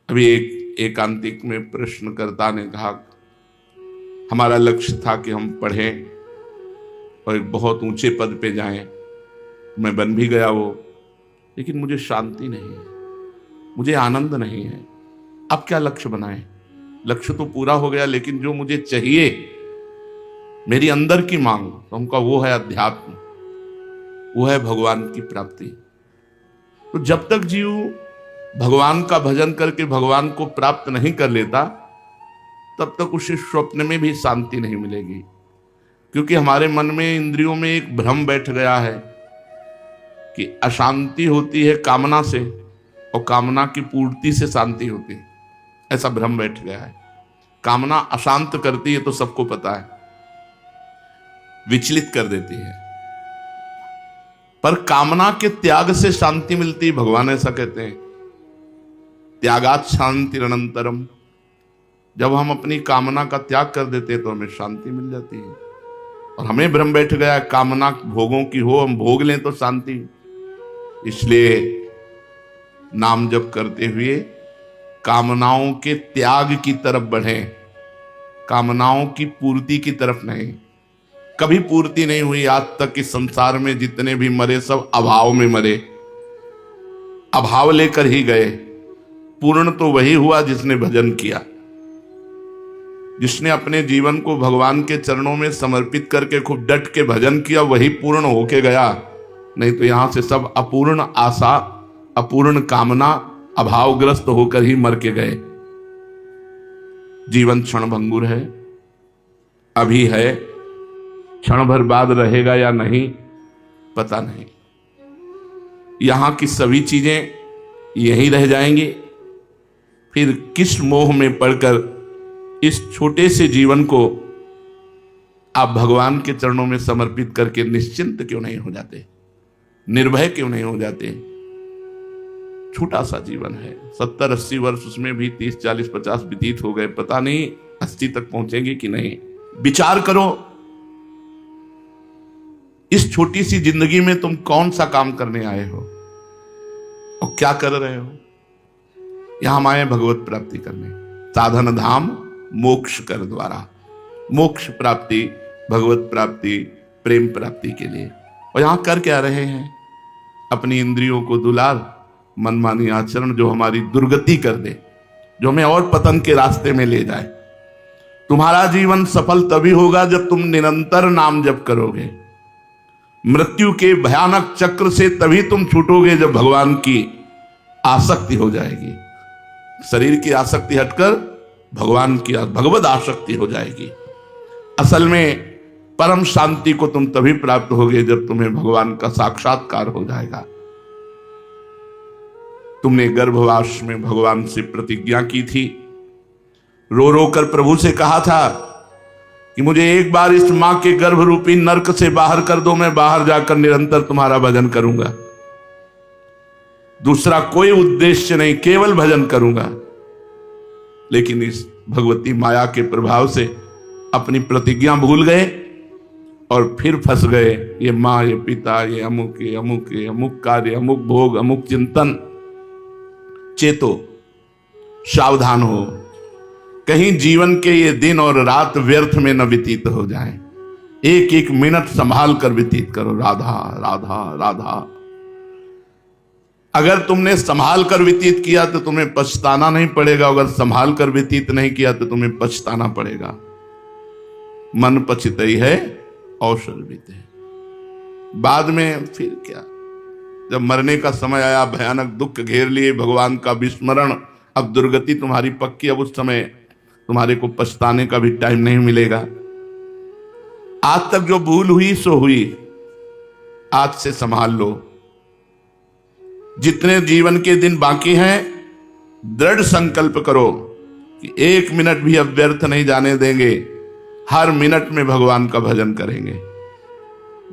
अभी एक एकांतिक में प्रश्नकर्ता ने कहा, हमारा लक्ष्य था कि हम पढ़ें और एक बहुत ऊंचे पद पे जाएं। मैं बन भी गया वो, लेकिन मुझे शांति नहीं है, मुझे आनंद नहीं है। अब क्या लक्ष्य बनाएं? लक्ष्य तो पूरा हो गया, लेकिन जो मुझे चाहिए, मेरी अंदर की मांग, तो उनका वो है अध्यात्म, वो है भगवान की प्राप्ति। तो जब तक जीव भगवान का भजन करके भगवान को प्राप्त नहीं कर लेता, तब तक उसे स्वप्न में भी शांति नहीं मिलेगी। क्योंकि हमारे मन में, इंद्रियों में एक भ्रम बैठ गया है कि अशांति होती है कामना से और कामना की पूर्ति से शांति होती है। ऐसा भ्रम बैठ गया है। कामना अशांत करती है, तो सबको पता है, विचलित कर देती है। पर कामना के त्याग से शांति मिलती है। भगवान ऐसा कहते हैं, त्यागात शांतिरनंतरम। जब हम अपनी कामना का त्याग कर देते हैं तो हमें शांति मिल जाती है। और हमें भ्रम बैठ गया, कामना भोगों की हो, हम भोग लें तो शांति। इसलिए नाम जप करते हुए कामनाओं के त्याग की तरफ बढ़ें, कामनाओं की पूर्ति की तरफ नहीं। कभी पूर्ति नहीं हुई आज तक कि संसार में जितने भी मरे सब अभाव में मरे, अभाव लेकर ही गए। पूर्ण तो वही हुआ जिसने भजन किया, जिसने अपने जीवन को भगवान के चरणों में समर्पित करके खूब डट के भजन किया, वही पूर्ण होके गया। नहीं तो यहां से सब अपूर्ण आशा, अपूर्ण कामना, अभावग्रस्त होकर ही मर के गए। जीवन क्षणभंगुर है, अभी है, क्षण भर बाद रहेगा या नहीं पता नहीं। यहां की सभी चीजें यहीं रह जाएंगी। फिर किस मोह में पड़कर इस छोटे से जीवन को आप भगवान के चरणों में समर्पित करके निश्चिंत क्यों नहीं हो जाते, निर्भय क्यों नहीं हो जाते? छोटा सा जीवन है, 70-80 वर्ष, उसमें भी 30, 40, 50 व्यतीत हो गए, पता नहीं 80 तक पहुंचेंगे कि नहीं। विचार करो, इस छोटी सी जिंदगी में तुम कौन सा काम करने आए हो और क्या कर रहे हो? यहां हम आए भगवत प्राप्ति करने, साधन धाम मोक्ष कर द्वारा। मोक्ष प्राप्ति, भगवत प्राप्ति, प्रेम प्राप्ति के लिए। और यहां कर क्या रहे हैं? अपनी इंद्रियों को दुलार, मनमानी आचरण जो हमारी दुर्गति कर दे, जो हमें और पतन के रास्ते में ले जाए। तुम्हारा जीवन सफल तभी होगा जब तुम निरंतर नाम जप करोगे। मृत्यु के भयानक चक्र से तभी तुम छूटोगे जब भगवान की आसक्ति हो जाएगी। शरीर की आसक्ति हटकर भगवान की, भगवत आसक्ति हो जाएगी। असल में परम शांति को तुम तभी प्राप्त होगे जब तुम्हें भगवान का साक्षात्कार हो जाएगा। तुमने गर्भवास में भगवान से प्रतिज्ञा की थी, रो रो कर प्रभु से कहा था कि मुझे एक बार इस मां के गर्भ रूपी नरक से बाहर कर दो, मैं बाहर जाकर निरंतर तुम्हारा भजन करूंगा। दूसरा कोई उद्देश्य नहीं, केवल भजन करूंगा। लेकिन इस भगवती माया के प्रभाव से अपनी प्रतिज्ञा भूल गए और फिर फंस गए। ये माँ, ये पिता, ये अमुक, ये अमुक, ये अमुक कार्य, अमुक भोग, अमुक चिंतन। चेतो, सावधान हो, कहीं जीवन के ये दिन और रात व्यर्थ में न व्यतीत हो जाएं। एक एक मिनट संभाल कर व्यतीत करो। राधा राधा राधा। अगर तुमने संभाल कर व्यतीत किया तो तुम्हें पछताना नहीं पड़ेगा, अगर संभाल कर व्यतीत नहीं किया तो तुम्हें पछताना पड़ेगा। मन पछतई है अवसर बीते। बाद में फिर क्या, जब मरने का समय आया, भयानक दुख घेर लिए, भगवान का विस्मरण, अब दुर्गति तुम्हारी पक्की। अब उस समय तुम्हारे को पछताने का भी टाइम नहीं मिलेगा। आज तक जो भूल हुई सो हुई, आज से संभाल लो। जितने जीवन के दिन बाकी हैं, दृढ़ संकल्प करो कि एक मिनट भी अब व्यर्थ नहीं जाने देंगे। हर मिनट में भगवान का भजन करेंगे,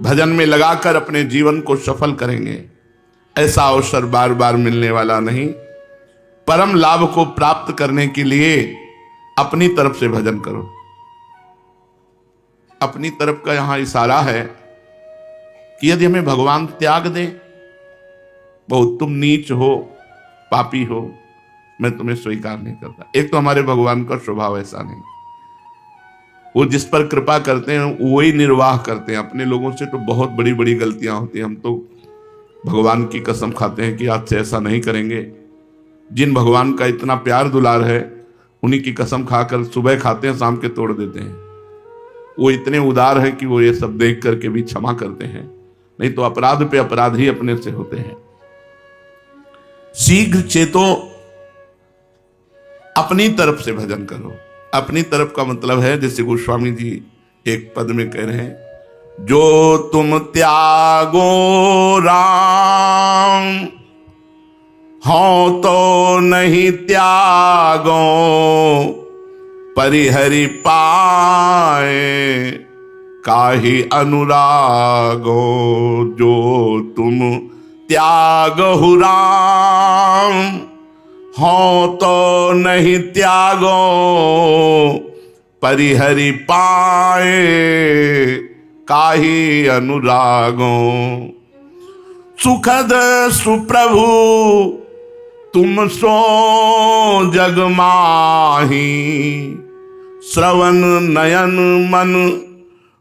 भजन में लगाकर अपने जीवन को सफल करेंगे। ऐसा अवसर बार बार मिलने वाला नहीं। परम लाभ को प्राप्त करने के लिए अपनी तरफ से भजन करो। अपनी तरफ का यहां इशारा है कि यदि हमें भगवान त्याग दे, बहुत तुम नीच हो, पापी हो, मैं तुम्हें स्वीकार नहीं करता। एक तो हमारे भगवान का स्वभाव ऐसा नहीं, वो जिस पर कृपा करते हैं वही निर्वाह करते हैं। अपने लोगों से तो बहुत बड़ी बड़ी गलतियां होती हैं। हम तो भगवान की कसम खाते हैं कि आज से ऐसा नहीं करेंगे। जिन भगवान का इतना प्यार दुलार है उन्हीं की कसम खाकर सुबह खाते हैं, शाम के तोड़ देते हैं। वो इतने उदार हैं कि वो ये सब देख करके भी क्षमा करते हैं, नहीं तो अपराध पे अपराध ही अपने से होते हैं। शीघ्र चेतो, अपनी तरफ से भजन करो। अपनी तरफ का मतलब है, जैसे गोस्वामी जी एक पद में कह रहे हैं, जो तुम त्यागो राम हो तो नहीं त्यागो, परिहरि पाए काहि अनुरागो। जो तुम त्यागो राम हो तो नहीं त्यागो, परिहरि पाए काहि अनुरागो। सुखद सुप्रभु तुम सो जग माही, श्रवण नयन मन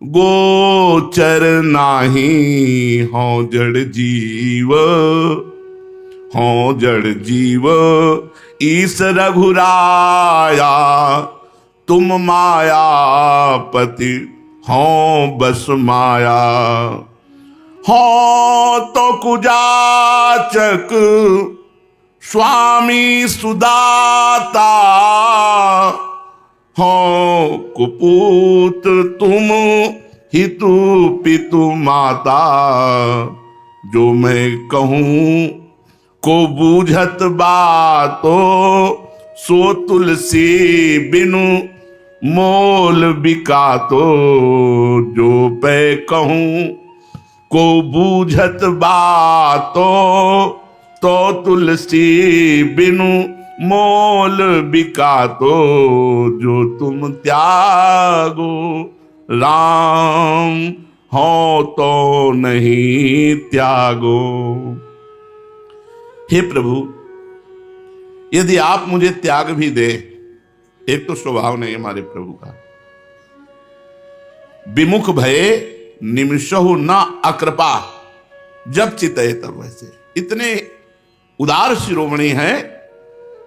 गोचर नाही। हो जड़ जीव, हो जड़ जीव ईस रघुराया, तुम मायापति हो बस माया। हो तो कुजाचक स्वामी सुदाता, हो कुपूत तुम हितु पितु माता। जो मैं कहूँ को बूझत बातो, सो तुलसी बिनु मोल बिकातो। जो पे कहूँ को बूझत बातो, तो तुलसी बिनु मोल बिकातो। जो तुम त्यागो राम हो तो नहीं त्यागो। हे प्रभु, यदि आप मुझे त्याग भी दे, एक तो स्वभाव नहीं हमारे प्रभु का, विमुख भये निमिषहु न अकृपा, जब चितये तब वैसे। इतने उदार शिरोमणि हैं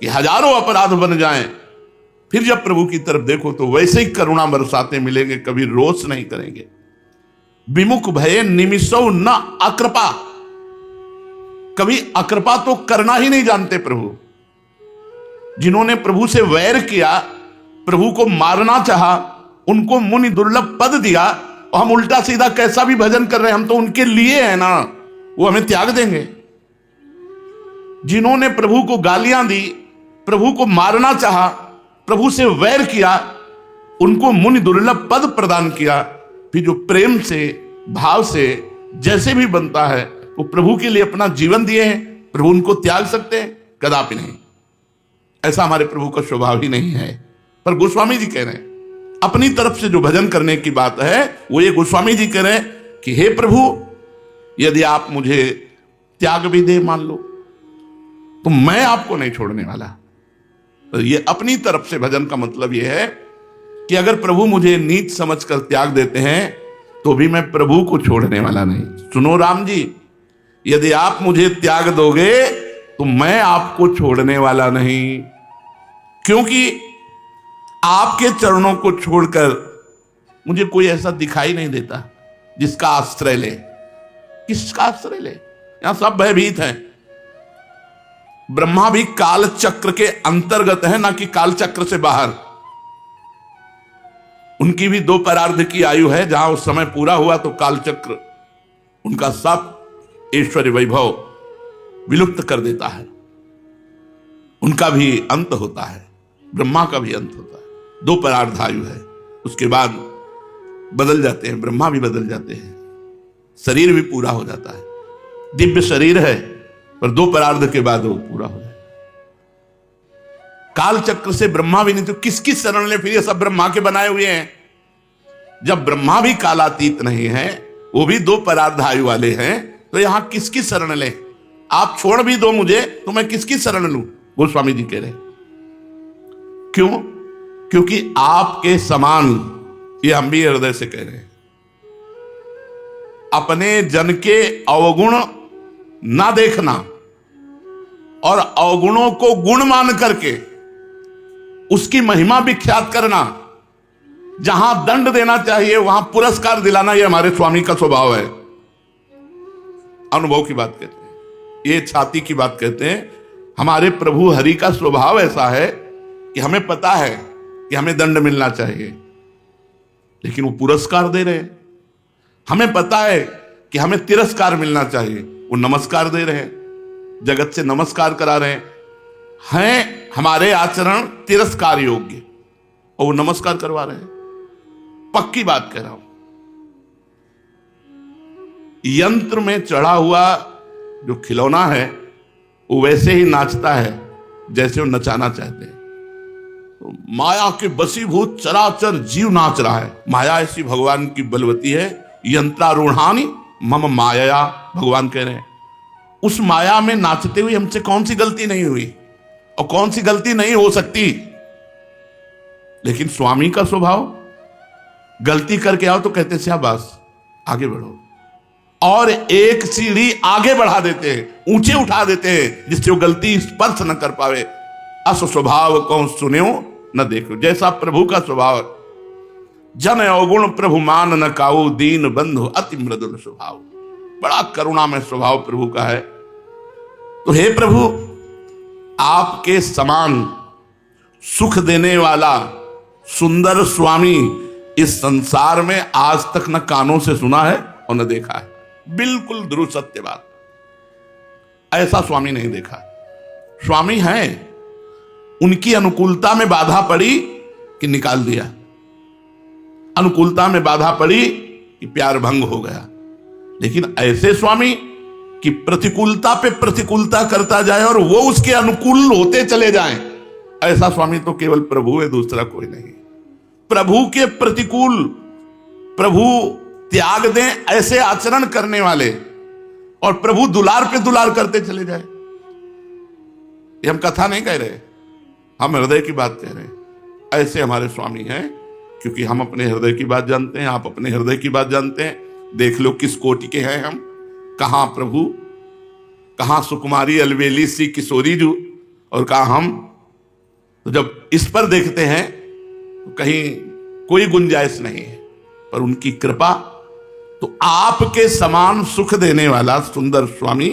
कि हजारों अपराध बन जाएं, फिर जब प्रभु की तरफ देखो तो वैसे ही करुणा बरसाते मिलेंगे, कभी रोष नहीं करेंगे। विमुख भये निमिषहु न अकृपा, कभी अकृपा तो करना ही नहीं जानते प्रभु। जिन्होंने प्रभु से वैर किया, प्रभु को मारना चाहा, उनको मुनि दुर्लभ पद दिया, और हम उल्टा सीधा कैसा भी भजन कर रहे हैं, हम तो उनके लिए हैं ना, वो हमें त्याग देंगे। जिन्होंने प्रभु को गालियां दी, प्रभु को मारना चाहा, प्रभु से वैर किया, उनको मुनि दुर्लभ पद प्रदान किया, फिर जो प्रेम से भाव से जैसे भी बनता है वो प्रभु के लिए अपना जीवन दिए हैं, प्रभु उनको त्याग सकते हैं? कदापि नहीं। ऐसा हमारे प्रभु का स्वभाव ही नहीं है। पर गोस्वामी जी कह रहे हैं, अपनी तरफ से जो भजन करने की बात है वो ये गोस्वामी जी कह रहे हैं कि हे प्रभु, यदि आप मुझे त्याग भी दे मान लो, तो मैं आपको नहीं छोड़ने वाला। तो ये अपनी तरफ से भजन का मतलब ये है कि अगर प्रभु मुझे नीच समझकर त्याग देते हैं तो भी मैं प्रभु को छोड़ने वाला नहीं। सुनो राम जी, यदि आप मुझे त्याग दोगे तो मैं आपको छोड़ने वाला नहीं, क्योंकि आपके चरणों को छोड़कर मुझे कोई ऐसा दिखाई नहीं देता जिसका आश्रय ले। किसका आश्रय ले? यहां सब भयभीत हैं। ब्रह्मा भी काल चक्र के अंतर्गत है, ना कि काल चक्र से बाहर। उनकी भी 2 परार्ध की आयु है, जहां उस समय पूरा हुआ तो काल चक्र उनका सब ऐश्वर्य वैभव विलुप्त कर देता है। उनका भी अंत होता है, ब्रह्मा का भी अंत होता है। 2 परार्ध आयु है, उसके बाद बदल जाते हैं, ब्रह्मा भी बदल जाते हैं, शरीर भी पूरा हो जाता है। दिव्य शरीर है पर 2 परार्ध के बाद वो पूरा हो जाए। काल चक्र से ब्रह्मा भी नहीं तो किसकी शरण ले? फिर ये सब ब्रह्मा के बनाए हुए हैं। जब ब्रह्मा भी कालातीत नहीं है, वो भी 2 परार्ध आयु वाले हैं, तो यहां किसकी शरण ले? आप छोड़ भी दो मुझे तो मैं किसकी शरण लूं? गोस्वामी जी कह रहे। क्यों? क्योंकि आपके समान, ये हम भी हृदय से कह रहे हैं, अपने जन के अवगुण ना देखना और अवगुणों को गुण मान करके उसकी महिमा विख्यात करना, जहां दंड देना चाहिए वहां पुरस्कार दिलाना, यह हमारे स्वामी का स्वभाव है। अनुभव की बात कहते हैं, ये छाती की बात कहते हैं। हमारे प्रभु हरि का स्वभाव ऐसा है कि हमें पता है कि हमें दंड मिलना चाहिए, लेकिन वो पुरस्कार दे रहे हैं। हमें पता है कि हमें तिरस्कार मिलना चाहिए, वो नमस्कार दे रहे हैं, जगत से नमस्कार करा रहे हैं। हमारे आचरण तिरस्कार योग्य और वो नमस्कार करवा रहे हैं। पक्की बात कह रहा हूं। यंत्र में चढ़ा हुआ जो खिलौना है वो वैसे ही नाचता है जैसे वो नचाना चाहते हैं। तो माया के बसीभूत चराचर जीव नाच रहा है। माया ऐसी भगवान की बलवती है। यंत्रारूढ़ानी मम माया, भगवान कह रहे हैं। उस माया में नाचते हुए हमसे कौन सी गलती नहीं हुई और कौन सी गलती नहीं हो सकती। लेकिन स्वामी का स्वभाव, गलती करके आओ तो कहते शाबाश, आगे बढ़ो, और एक सीढ़ी आगे बढ़ा देते हैं, ऊंचे उठा देते हैं, जिससे वो गलती स्पर्श न कर पावे। अस स्वभाव कौन सुन्यो न देखो, जैसा प्रभु का स्वभाव। जन अवगुण प्रभु मान न काऊ, दीन बंधु अति मृदुल स्वभाव। बड़ा करुणामय स्वभाव प्रभु का है। तो हे प्रभु, आपके समान सुख देने वाला सुंदर स्वामी इस संसार में आज तक न कानों से सुना है और न देखा है। बिल्कुल ध्रुव सत्य बात। ऐसा स्वामी नहीं देखा। स्वामी है, उनकी अनुकूलता में बाधा पड़ी कि निकाल दिया, अनुकूलता में बाधा पड़ी कि प्यार भंग हो गया। लेकिन ऐसे स्वामी कि प्रतिकूलता पे प्रतिकूलता करता जाए और वो उसके अनुकूल होते चले जाएं, ऐसा स्वामी तो केवल प्रभु है, दूसरा कोई नहीं। प्रभु के प्रतिकूल, प्रभु त्याग दें ऐसे आचरण करने वाले, और प्रभु दुलार पे दुलार करते चले जाए। ये हम कथा नहीं कह रहे, हम हृदय की बात कह रहे हैं। ऐसे हमारे स्वामी हैं, क्योंकि हम अपने हृदय की बात जानते हैं, आप अपने हृदय की बात जानते हैं। देख लो किस कोटि के हैं हम, कहां प्रभु, कहां सुकुमारी अलवेली सी किशोरी जू, और कहां हम। तो जब इस पर देखते हैं तो कहीं कोई गुंजाइश नहीं है, पर उनकी कृपा। तो आपके समान सुख देने वाला सुंदर स्वामी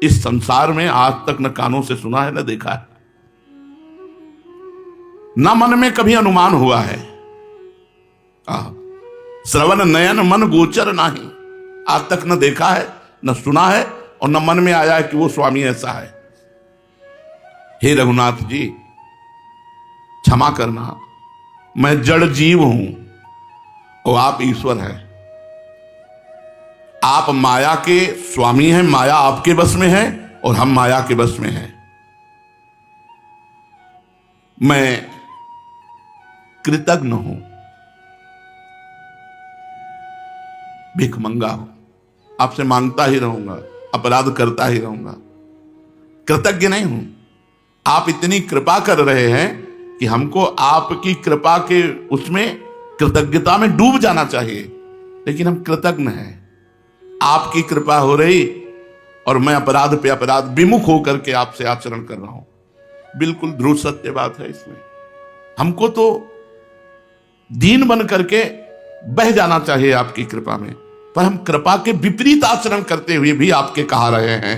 इस संसार में आज तक न कानों से सुना है, न देखा है, न मन में कभी अनुमान हुआ है। श्रवण नयन मन गोचर नहीं, आज तक न देखा है, न सुना है, और न मन में आया है कि वो स्वामी ऐसा है। हे रघुनाथ जी, क्षमा करना, मैं जड़ जीव हूं और आप ईश्वर हैं। आप माया के स्वामी हैं, माया आपके बस में है और हम माया के बस में हैं। मैं कृतज्ञ हूं, भिखमंगा हूं, आपसे मांगता ही रहूंगा, अपराध करता ही रहूंगा, कृतज्ञ नहीं हूं। आप इतनी कृपा कर रहे हैं कि हमको आपकी कृपा के उसमें कृतज्ञता में डूब जाना चाहिए, लेकिन हम कृतज्ञ हैं। आपकी कृपा हो रही और मैं अपराध पे अपराध विमुख होकर के आपसे आचरण कर रहा हूं। बिल्कुल ध्रुव सत्य बात है इसमें। हमको तो दीन बन करके बह जाना चाहिए आपकी कृपा में, पर हम कृपा के विपरीत आचरण करते हुए भी आपके कहा रहे हैं।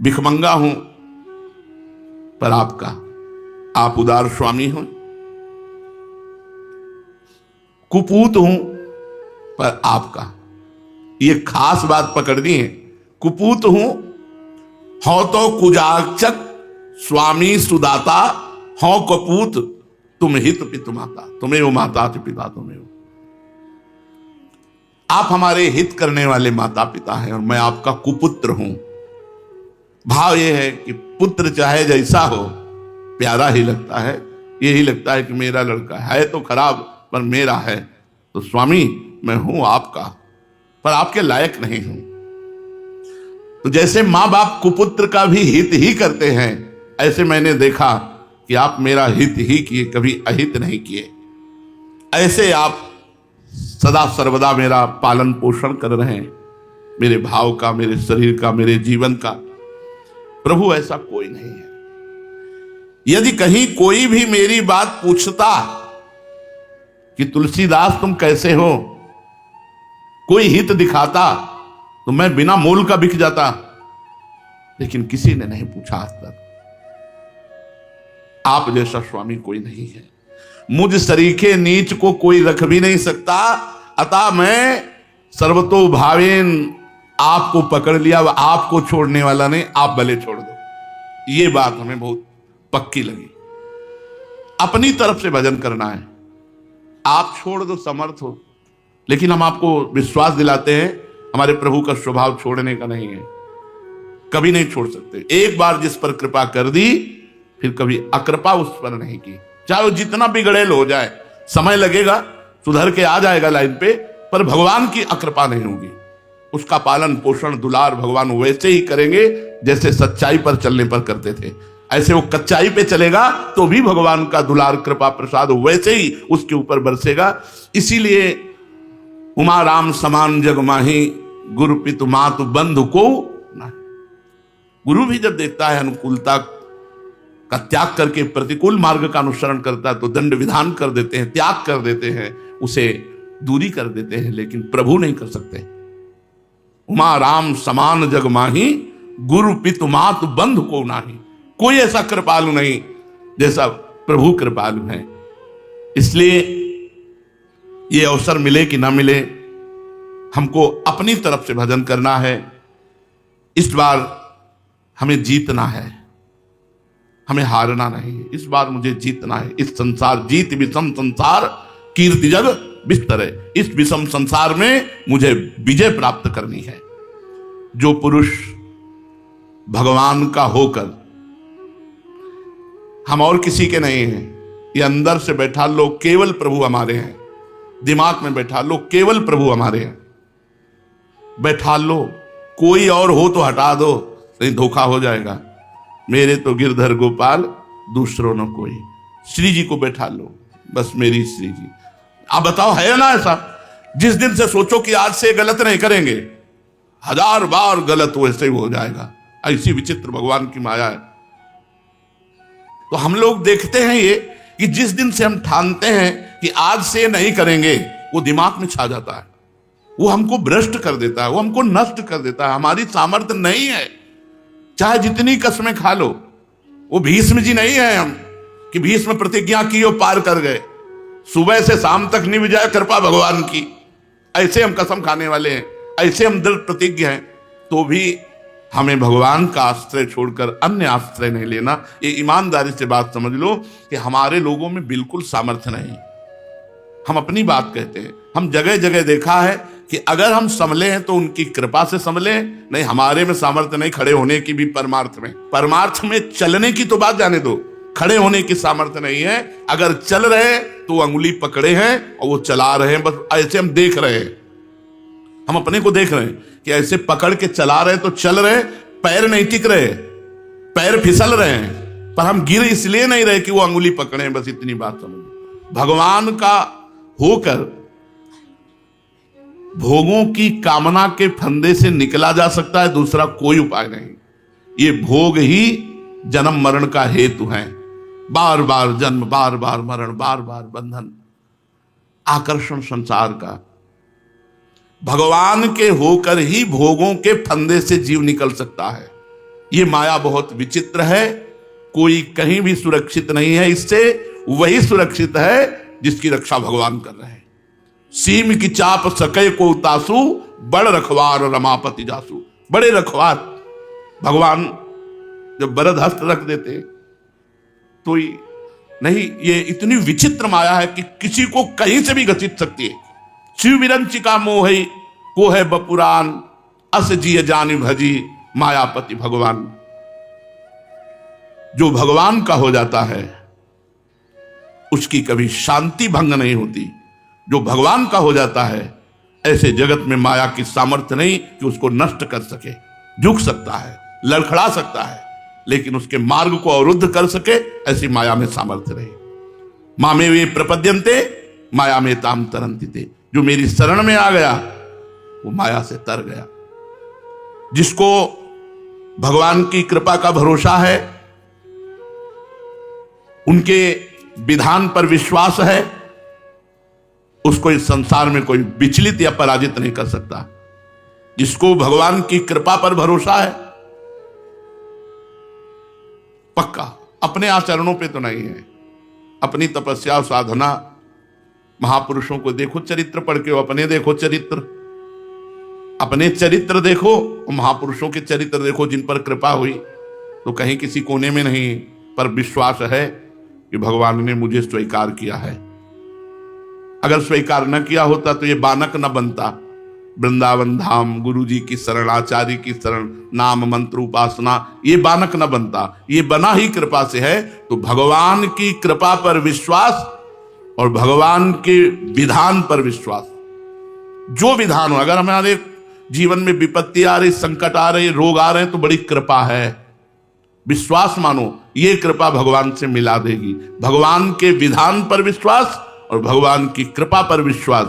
भिखमंगा हूं पर आपका, आप उदार स्वामी हो। कुपूत हूं पर आपका, ये खास बात पकड़नी है। कुपूत हूं, हो तो कुजाचक स्वामी सुदाता, हो कपूत तुम हित पितु माता, तुम्हें वो माता पिता तुम्हें हो। आप हमारे हित करने वाले माता पिता हैं और मैं आपका कुपुत्र हूं। भाव यह है कि पुत्र चाहे जैसा हो प्यारा ही लगता है, यही लगता है कि मेरा लड़का है तो खराब पर मेरा है। तो स्वामी मैं हूं आपका, पर आपके लायक नहीं हूं। तो जैसे माँ बाप कुपुत्र का भी हित ही करते हैं, ऐसे मैंने देखा कि आप मेरा हित ही किए, कभी अहित नहीं किए। ऐसे आप सदा सर्वदा मेरा पालन पोषण कर रहे हैं, मेरे भाव का, मेरे शरीर का, मेरे जीवन का। प्रभु ऐसा कोई नहीं है। यदि कहीं कोई भी मेरी बात पूछता कि तुलसीदास तुम कैसे हो, कोई हित दिखाता, तो मैं बिना मोल का बिक जाता, लेकिन किसी ने नहीं पूछा आज तक। आप जैसा स्वामी कोई नहीं है। मुझ सरीखे नीच को कोई रख भी नहीं सकता, अतः मैं सर्वतो भावेन आपको पकड़ लिया, आपको छोड़ने वाला नहीं, आप भले छोड़ दो। ये बात हमें बहुत पक्की लगी। अपनी तरफ से भजन करना है, आप छोड़ दो, समर्थ हो, लेकिन हम आपको विश्वास दिलाते हैं हमारे प्रभु का स्वभाव छोड़ने का नहीं है, कभी नहीं छोड़ सकते। एक बार जिस पर कृपा कर दी, फिर कभी अकृपा उस पर नहीं की, चाहे वो जितना बिगड़ेल हो जाए। समय लगेगा, सुधर के आ जाएगा लाइन पे, पर भगवान की अकृपा नहीं होगी। उसका पालन पोषण दुलार भगवान वैसे ही करेंगे जैसे सच्चाई पर चलने पर करते थे। ऐसे वो कच्चाई पे चलेगा तो भी भगवान का दुलार कृपा प्रसाद वैसे ही उसके ऊपर बरसेगा। इसीलिए उमा राम समान जग माही, गुरु पितु मातु बंधु को नहीं। गुरु भी जब देखता है अनुकूलता का त्याग करके प्रतिकूल मार्ग का अनुसरण करता है, तो दंड विधान कर देते हैं, त्याग कर देते हैं, उसे दूरी कर देते हैं, लेकिन प्रभु नहीं कर सकते। उमा राम समान जग माही, गुरु पितु मातु बंधु को नाही। कोई ऐसा कृपालु नहीं जैसा प्रभु कृपालु है। इसलिए ये अवसर मिले कि ना मिले, हमको अपनी तरफ से भजन करना है। इस बार हमें जीतना है, हमें हारना नहीं है। इस बार मुझे जीतना है। इस संसार जीत विषम संसार, कीर्ति जग बिस्तर है। इस विषम संसार में मुझे विजय प्राप्त करनी है। जो पुरुष भगवान का होकर, हम और किसी के नहीं हैं, ये अंदर से बैठा लो केवल प्रभु हमारे हैं, दिमाग में बैठा लो केवल प्रभु हमारे हैं, बैठा लो। कोई और हो तो हटा दो, नहीं धोखा हो जाएगा। मेरे तो गिरधर गोपाल, दूसरों न कोई। श्री जी को बैठा लो, बस मेरी श्री जी। आप बताओ, है ना ऐसा? जिस दिन से सोचो कि आज से गलत नहीं करेंगे, 1000 बार गलत वैसे ही हो जाएगा। ऐसी विचित्र भगवान की माया है। तो हम लोग देखते हैं ये कि जिस दिन से हम ठानते हैं कि आज से नहीं करेंगे, वो दिमाग में छा जाता है, वो हमको भ्रष्ट कर देता है, वो हमको नष्ट कर देता है। हमारी सामर्थ्य नहीं है, चाहे जितनी कसमें खा लो। वो भीष्म जी नहीं है हम कि भीष्म प्रतिज्ञा की और पार कर गए, सुबह से शाम तक निभ जाए कृपा भगवान की। ऐसे हम कसम खाने वाले हैं, ऐसे हम दृढ़ प्रतिज्ञ हैं। तो भी हमें भगवान का आश्रय छोड़कर अन्य आश्रय नहीं लेना। ये ईमानदारी से बात समझ लो कि हमारे लोगों में बिल्कुल सामर्थ्य नहीं। हम अपनी बात कहते हैं, हम जगह जगह देखा है कि अगर हम संभले हैं तो उनकी कृपा से संभले, नहीं हमारे में सामर्थ्य नहीं खड़े होने की भी। परमार्थ में चलने की तो बात जाने दो, खड़े होने की सामर्थ्य नहीं है। अगर चल रहे तो अंगुली पकड़े हैं और वो चला रहे हैं, बस ऐसे हम देख रहे हैं। हम अपने को देख रहे हैं कि ऐसे पकड़ के चला रहे तो चल रहे, पैर नहीं टिक रहे, पैर फिसल रहे हैं, पर हम गिर इसलिए नहीं रहे कि वो अंगुली पकड़े हैं। बस इतनी बात समझ। भगवान का होकर भोगों की कामना के फंदे से निकला जा सकता है, दूसरा कोई उपाय नहीं। ये भोग ही जन्म मरण का हेतु है। बार बार जन्म, बार बार मरण, बार बार बंधन, आकर्षण संसार का। भगवान के होकर ही भोगों के फंदे से जीव निकल सकता है। ये माया बहुत विचित्र है, कोई कहीं भी सुरक्षित नहीं है इससे। वही सुरक्षित है जिसकी रक्षा भगवान कर रहे हैं। सीम की चाप सके को तासु, बड़ रखवार रमापति जासु। बड़े रखवार भगवान जब बरद हस्त रख देते तो नहीं, ये इतनी विचित्र माया है कि किसी को कहीं से भी घसीट सकती है। शिव विरंचिका मोहि को है बपुरान, अस जिय जानि भजी मायापति भगवान। जो भगवान का हो जाता है उसकी कभी शांति भंग नहीं होती। जो भगवान का हो जाता है, ऐसे जगत में माया की सामर्थ्य नहीं कि उसको नष्ट कर सके। झुक सकता है, लड़खड़ा सकता है, लेकिन उसके मार्ग को अवरुद्ध कर सके ऐसी माया में सामर्थ्य रहे। मामे वे प्रपद्यन्ते माया में ताम तरंति ते, जो मेरी शरण में आ गया वो माया से तर गया। जिसको भगवान की कृपा का भरोसा है, उनके विधान पर विश्वास है, उसको इस संसार में कोई विचलित या पराजित नहीं कर सकता। जिसको भगवान की कृपा पर भरोसा है, पक्का, अपने आचरणों पे तो नहीं है, अपनी तपस्या साधना, महापुरुषों को देखो, चरित्र पढ़ के अपने देखो चरित्र, अपने चरित्र देखो, महापुरुषों के चरित्र देखो जिन पर कृपा हुई, तो कहीं किसी कोने में नहीं, पर विश्वास है कि भगवान ने मुझे स्वीकार किया है। अगर स्वीकार न किया होता तो ये बानक न बनता। वृंदावन धाम, गुरु जी की शरण, आचार्य की शरण, नाम मंत्र उपासना, ये बानक न बनता, ये बना ही कृपा से है। तो भगवान की कृपा पर विश्वास और भगवान के विधान पर विश्वास, जो विधान हो, अगर हमारे जीवन में विपत्ति आ रही, संकट आ रही, रोग आ रहे हैं, तो बड़ी कृपा है, विश्वास मानो, ये कृपा भगवान से मिला देगी। भगवान के विधान पर विश्वास और भगवान की कृपा पर विश्वास,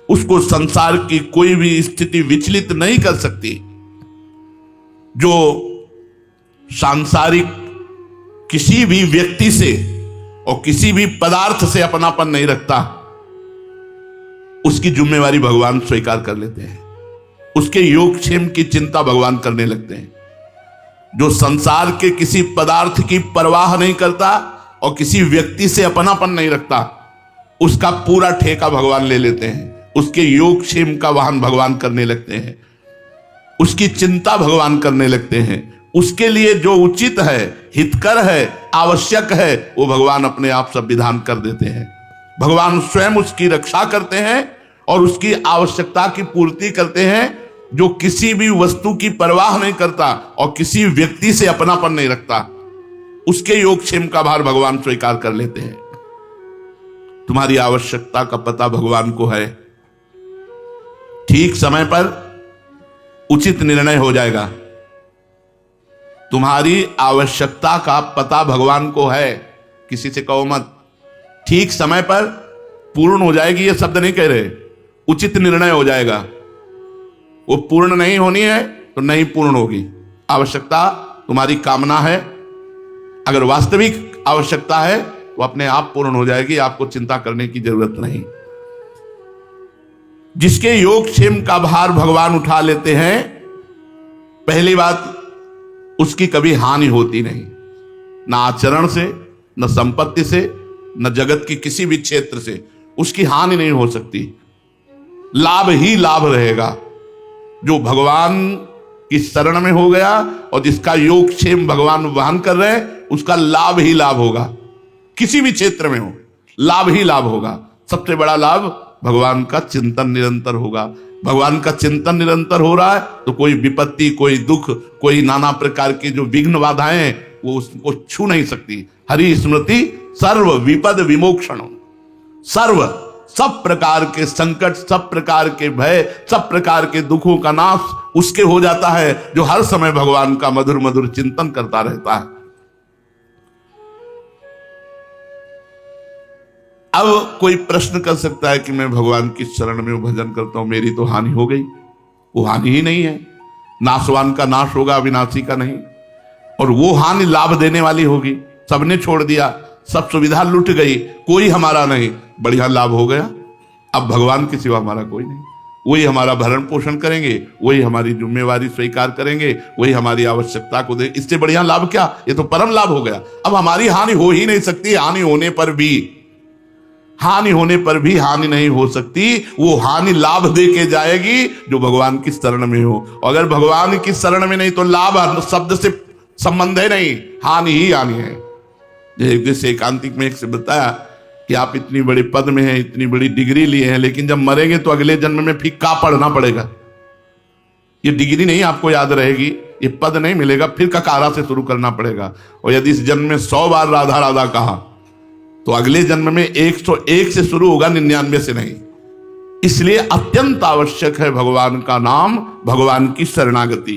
उसको संसार की कोई भी स्थिति विचलित नहीं कर सकती। जो सांसारिक किसी भी व्यक्ति से और किसी भी पदार्थ से अपनापन नहीं रखता, उसकी जिम्मेवारी भगवान स्वीकार कर लेते हैं, उसके योगक्षेम की चिंता भगवान करने लगते हैं। जो संसार के किसी पदार्थ की परवाह नहीं करता और किसी व्यक्ति से अपनापन नहीं रखता, उसका पूरा ठेका भगवान ले लेते हैं, उसके योगक्षेम का वाहन भगवान करने लगते हैं, उसकी चिंता भगवान करने लगते हैं। उसके लिए जो उचित है, हितकर है, आवश्यक है, वो भगवान अपने आप सब विधान कर देते हैं। भगवान स्वयं उसकी रक्षा करते हैं और उसकी आवश्यकता की पूर्ति करते हैं। जो किसी भी वस्तु की परवाह नहीं करता और किसी व्यक्ति से अपनापन नहीं रखता, उसके योगक्षेम का भार भगवान स्वीकार कर लेते हैं। तुम्हारी आवश्यकता का पता भगवान को है, ठीक समय पर उचित निर्णय हो जाएगा। तुम्हारी आवश्यकता का पता भगवान को है, किसी से कहो मत, ठीक समय पर पूर्ण हो जाएगी, ये शब्द नहीं कह रहे, उचित निर्णय हो जाएगा। वो पूर्ण नहीं होनी है तो नहीं पूर्ण होगी। आवश्यकता तुम्हारी कामना है, अगर वास्तविक आवश्यकता है तो अपने आप पूर्ण हो जाएगी, आपको चिंता करने की जरूरत नहीं। जिसके योगक्षेम का भार भगवान उठा लेते हैं, पहली बात, उसकी कभी हानि होती नहीं, ना आचरण से, न संपत्ति से, न जगत की किसी भी क्षेत्र से उसकी हानि नहीं हो सकती, लाभ ही लाभ रहेगा। जो भगवान की शरण में हो गया और जिसका योगक्षेम भगवान वहन कर रहे हैं, उसका लाभ ही लाभ होगा, किसी भी क्षेत्र में हो, लाभ ही लाभ होगा। सबसे बड़ा लाभ भगवान का चिंतन निरंतर होगा। भगवान का चिंतन निरंतर हो रहा है तो कोई विपत्ति, कोई दुख, कोई नाना प्रकार की जो विघ्न बाधाएं हैं, वो उसको छू नहीं सकती। हरि स्मृति सर्व विपद विमोक्षण, सर्व, सब प्रकार के संकट, सब प्रकार के भय, सब प्रकार के दुखों का नाश उसके हो जाता है जो हर समय भगवान का मधुर मधुर चिंतन करता रहता है। अब कोई प्रश्न कर सकता है कि मैं भगवान की शरण में भजन करता हूं, मेरी तो हानि हो गई। वो हानि ही नहीं है, नाशवान का नाश होगा, अविनाशी का नहीं। और वो हानि लाभ देने वाली होगी। सबने छोड़ दिया, सब सुविधा लुट गई, कोई हमारा नहीं, बढ़िया लाभ हो गया। अब भगवान के सिवा हमारा कोई नहीं, वही हमारा भरण पोषण करेंगे, वही हमारी जिम्मेवारी स्वीकार करेंगे, वही हमारी आवश्यकता को दे। इससे बढ़िया लाभ क्या, ये तो परम लाभ हो गया। अब हमारी हानि हो ही नहीं सकती, हानि होने पर भी हानि नहीं हो सकती। वो हानि लाभ दे के जाएगी जो भगवान की शरण में हो। अगर भगवान की शरण में नहीं तो लाभ शब्द से संबंध है नहीं, हानि ही हानि है। जैसे एकांतिक में एक से बताया कि आप इतनी बड़े पद में हैं, इतनी बड़ी डिग्री लिए हैं, लेकिन जब मरेंगे तो अगले जन्म में फिक्का पढ़ना पड़ेगा। ये डिग्री नहीं आपको याद रहेगी, ये पद नहीं मिलेगा, फिर ककारा से शुरू करना पड़ेगा। और यदि इस जन्म में 100 बार राधा राधा कहा तो अगले जन्म में 101 से शुरू होगा, 99 से नहीं। इसलिए अत्यंत आवश्यक है भगवान का नाम, भगवान की शरणागति।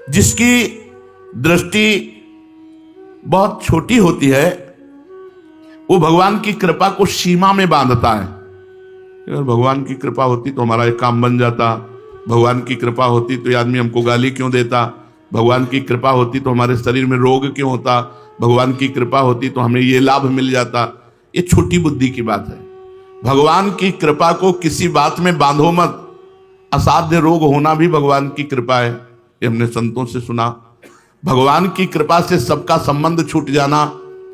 जिसकी दृष्टि बहुत छोटी होती है वो भगवान की कृपा को सीमा में बांधता है। अगर भगवान की कृपा होती तो हमारा एक काम बन जाता, भगवान की कृपा होती तो ये आदमी हमको गाली क्यों देता, भगवान की कृपा होती तो हमारे शरीर में रोग क्यों होता, भगवान की कृपा होती तो हमें ये लाभ मिल जाता। ये छोटी बुद्धि की बात है। भगवान की कृपा को किसी बात में बांधो मत। असाध्य रोग होना भी भगवान की कृपा है, ये हमने संतों से सुना। भगवान की कृपा से सबका संबंध छूट जाना,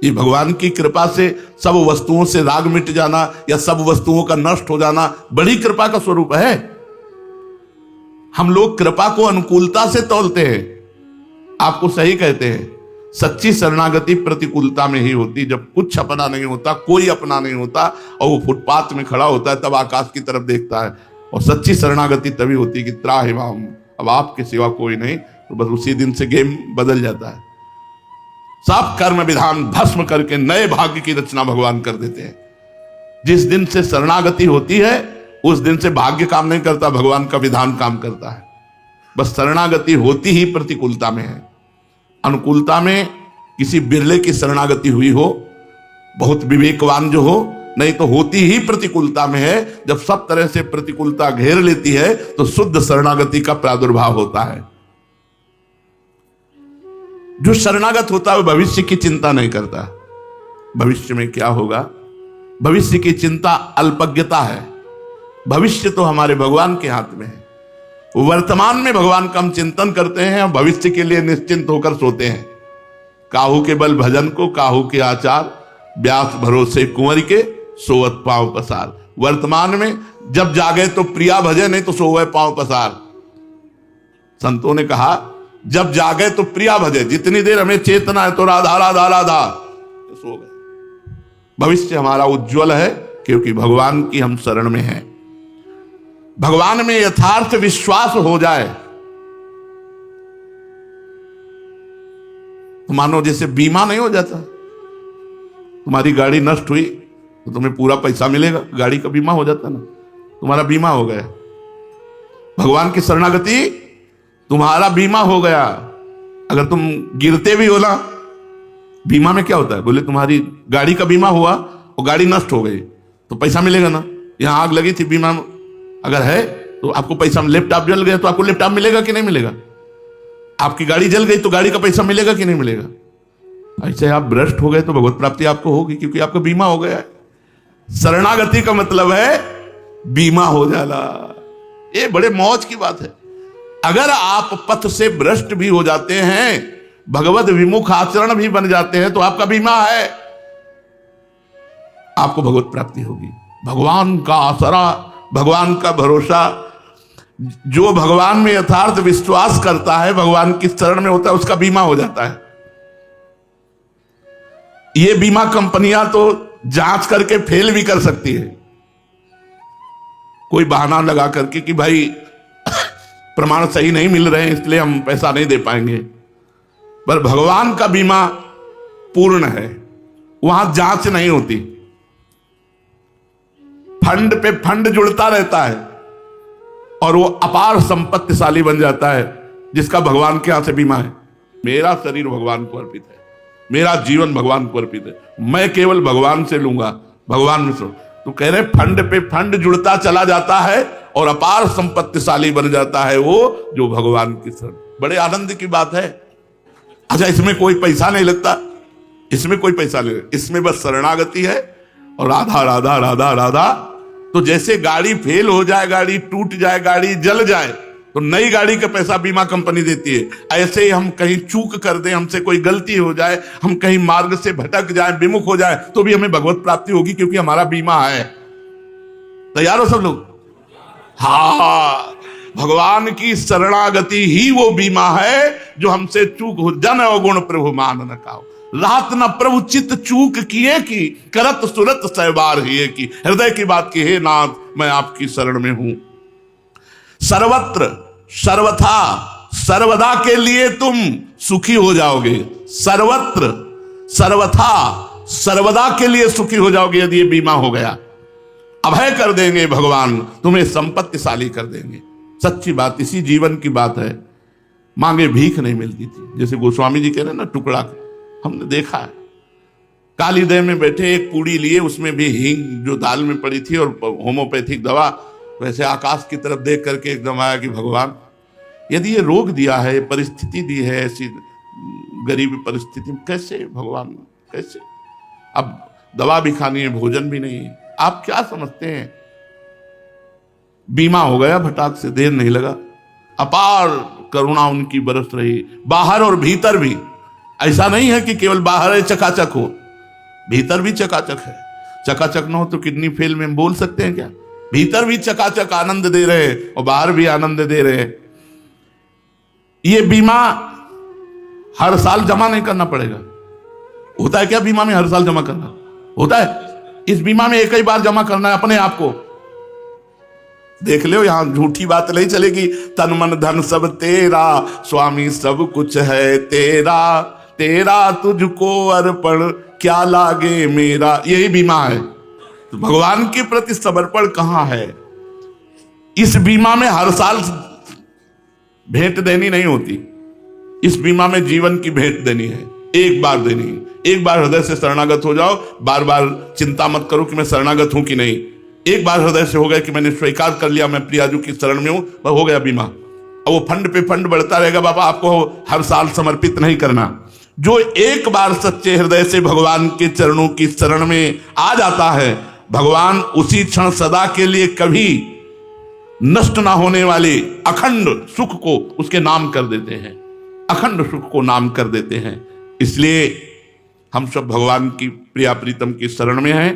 ये भगवान की कृपा से सब वस्तुओं से राग मिट जाना या सब वस्तुओं का नष्ट हो जाना बड़ी कृपा का स्वरूप है। हम लोग कृपा को अनुकूलता से तौलते हैं। आपको सही कहते हैं, सच्ची शरणागति प्रतिकूलता में ही होती। जब कुछ अपना नहीं होता, कोई अपना नहीं होता और वो फुटपाथ में खड़ा होता है तब आकाश की तरफ देखता है। और सच्ची शरणागति तभी होती कि त्राहिमाम, अब आपके सिवा कोई नहीं, तो बस उसी दिन से गेम बदल जाता है। सब कर्म विधान भस्म करके नए भाग्य की रचना भगवान कर देते हैं। जिस दिन से शरणागति होती है उस दिन से भाग्य काम नहीं करता, भगवान का विधान काम करता है। बस शरणागति होती ही प्रतिकूलता में है। अनुकूलता में किसी बिरले की शरणागति हुई हो, बहुत विवेकवान जो हो, नहीं तो होती ही प्रतिकूलता में है। जब सब तरह से प्रतिकूलता घेर लेती है तो शुद्ध शरणागति का प्रादुर्भाव होता है। जो शरणागत होता है वो भविष्य की चिंता नहीं करता। भविष्य में क्या होगा, भविष्य की चिंता अल्पज्ञता है। भविष्य तो हमारे भगवान के हाथ में है। वर्तमान में भगवान का हम चिंतन करते हैं और भविष्य के लिए निश्चिंत होकर सोते हैं। काहू के बल भजन को काहू के आचार, व्यास भरोसे कुंवर के सोवत पांव पसार। वर्तमान में जब जागे तो प्रिया भजे, नहीं तो सोवे पांव पसार। संतों ने कहा जब जागे तो प्रिया भजे, जितनी देर हमें चेतना है तो राधा राधा राधा, तो सो गए। भविष्य हमारा उज्जवल है क्योंकि भगवान की हम शरण में हैं। भगवान में यथार्थ विश्वास हो जाए तो मानो जैसे बीमा नहीं हो जाता। तुम्हारी गाड़ी नष्ट हुई तो तुम्हें पूरा पैसा मिलेगा, गाड़ी का बीमा हो जाता ना, तुम्हारा बीमा हो गया। भगवान की शरणागति तुम्हारा बीमा हो गया। अगर तुम गिरते भी हो ना, बीमा में क्या होता है, बोले तुम्हारी गाड़ी का बीमा हुआ और गाड़ी नष्ट हो गई तो पैसा मिलेगा ना। यहां आग लगी थी, बीमा अगर है तो आपको पैसा, लैपटॉप जल गया तो आपको लैपटॉप मिलेगा कि नहीं मिलेगा, आपकी गाड़ी जल गई तो गाड़ी का पैसा मिलेगा कि नहीं मिलेगा। ऐसे आप भ्रष्ट हो गए तो भगवत प्राप्ति आपको होगी क्योंकि आपका बीमा हो गया है। शरणागति का मतलब है बीमा हो जाना। ये बड़े मौज की बात है। अगर आप पथ से भ्रष्ट भी हो जाते हैं, भगवत विमुख आचरण भी बन जाते हैं, तो आपका बीमा है, आपको भगवत प्राप्ति होगी। भगवान का आसरा, भगवान का भरोसा, जो भगवान में यथार्थ विश्वास करता है, भगवान की शरण में होता है, उसका बीमा हो जाता है। ये बीमा कंपनियां तो जांच करके फेल भी कर सकती है, कोई बहाना लगा करके कि भाई प्रमाण सही नहीं मिल रहे हैं इसलिए हम पैसा नहीं दे पाएंगे। पर भगवान का बीमा पूर्ण है, वहां जांच नहीं होती। फंड पे फंड जुड़ता रहता है और वो अपार संपत्तिशाली बन जाता है जिसका भगवान के यहां से बीमा है। मेरा शरीर भगवान को अर्पित है, मेरा जीवन भगवान को अर्पित है, मैं केवल भगवान से लूंगा, भगवान में से। तो कह रहे फंड पे फंड जुड़ता चला जाता है और अपार संपत्तिशाली बन जाता है वो जो भगवान की शरण। बड़े आनंद की बात है। अच्छा, इसमें कोई पैसा नहीं लगता, इसमें कोई पैसा नहीं लगता, इसमें बस शरणागति है और राधा राधा राधा राधा। तो जैसे गाड़ी फेल हो जाए, गाड़ी टूट जाए, गाड़ी जल जाए तो नई गाड़ी का पैसा बीमा कंपनी देती है। ऐसे ही हम कहीं चूक कर दें, हमसे कोई गलती हो जाए, हम कहीं मार्ग से भटक जाए, विमुख हो जाए, तो भी हमें भगवत प्राप्ति होगी क्योंकि हमारा बीमा है। तैयार हो सब लोग? हाँ, भगवान की शरणागति ही वो बीमा है जो हमसे चूक हो। जन अवगुण प्रभु मान न काओ, रात न प्रभु चित्त चूक किए की, करत सुरत सहबार हिए की। हृदय की बात की, हे नाथ मैं आपकी शरण में हूं। सर्वत्र सर्वथा सर्वदा के लिए तुम सुखी हो जाओगे। सर्वत्र सर्वथा सर्वदा के लिए सुखी हो जाओगे यदि ये बीमा हो गया। अभय कर देंगे भगवान, तुम्हें संपत्तिशाली कर देंगे। सच्ची बात, इसी जीवन की बात है। मांगे भीख नहीं मिलती थी। जैसे गोस्वामी जी कह रहे हैं ना, टुकड़ा, हमने देखा है। कालीदय में बैठे एक पूड़ी लिए, उसमें भी हींग जो दाल में पड़ी थी और होम्योपैथिक दवा, वैसे आकाश की तरफ देख करके एकदम आया कि भगवान यदि ये रोग दिया है, परिस्थिति दी है ऐसी गरीब परिस्थिति में, कैसे भगवान, कैसे? अब दवा भी खानी है, भोजन भी नहीं है। आप क्या समझते हैं? बीमा हो गया फटाक से, देर नहीं लगा। अपार करुणा उनकी बरस रही, बाहर और भीतर भी। ऐसा नहीं है कि केवल बाहर चकाचक हो, भीतर भी चकाचक है। चकाचक ना हो तो किडनी फेल में बोल सकते हैं क्या? भीतर भी चकाचक आनंद दे रहे हैं और बाहर भी आनंद दे रहे हैं। ये बीमा हर साल जमा नहीं करना पड़ेगा। होता है क्या बीमा में हर साल जमा करना? होता है? इस बीमा में एक ही बार जमा करना है अपने आप को। देख लो, यहां झूठी बात नहीं चलेगी। तन मन धन सब तेरा, स्वामी सब कुछ है तेरा, तेरा तुझको अर्पण क्या लागे मेरा। यही बीमा है। तो भगवान के प्रति समर्पण कहां है? इस बीमा में हर साल भेंट देनी नहीं होती। इस बीमा में जीवन की भेंट देनी है, एक बार देनी है। एक बार हृदय से शरणागत हो जाओ, बार बार चिंता मत करो कि मैं शरणागत हूं कि नहीं। एक बार हृदय से हो गया कि मैंने स्वीकार कर लिया, मैं प्रियाजू की शरण में हूं, वह हो गया बीमा। अब वो फंड पे फंड बढ़ता रहेगा। बाबा आपको हर साल समर्पित नहीं करना। जो एक बार सच्चे हृदय से भगवान के चरणों की शरण में आ जाता है, भगवान उसी क्षण सदा के लिए कभी नष्ट ना होने वाले अखंड सुख को उसके नाम कर देते हैं, अखंड सुख को नाम कर देते हैं। इसलिए हम सब भगवान की प्रिया प्रीतम की शरण में हैं,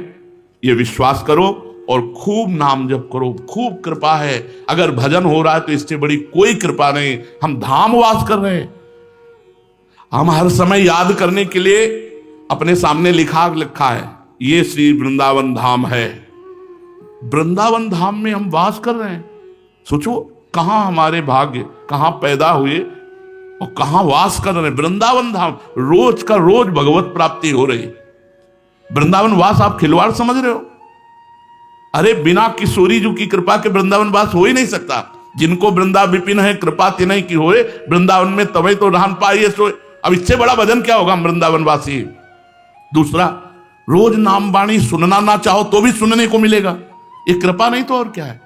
ये विश्वास करो और खूब नाम जप करो। खूब कृपा है। अगर भजन हो रहा है तो इससे बड़ी कोई कृपा नहीं। हम धाम वास कर रहे हैं। हम हर समय याद करने के लिए अपने सामने लिखा है, ये श्री वृंदावन धाम है। वृंदावन धाम में हम वास कर रहे हैं। सोचो कहां हमारे भाग्य, कहां पैदा हुए और कहां वास कर रहे हैं। वृंदावन धाम, रोज का रोज भगवत प्राप्ति हो रही। वृंदावन वास आप खिलवाड़ समझ रहे हो? अरे बिना किशोरी जी की कृपा के वृंदावन वास हो ही नहीं सकता। जिनको वृंदा विपिन है कृपा तिनहि की होए, वृंदावन में तवे तो रहन पाइए सोए। अब इससे बड़ा भजन क्या होगा वृंदावन वासी? दूसरा, रोज नाम वाणी सुनना ना चाहो तो भी सुनने को मिलेगा। ये कृपा नहीं तो और क्या है?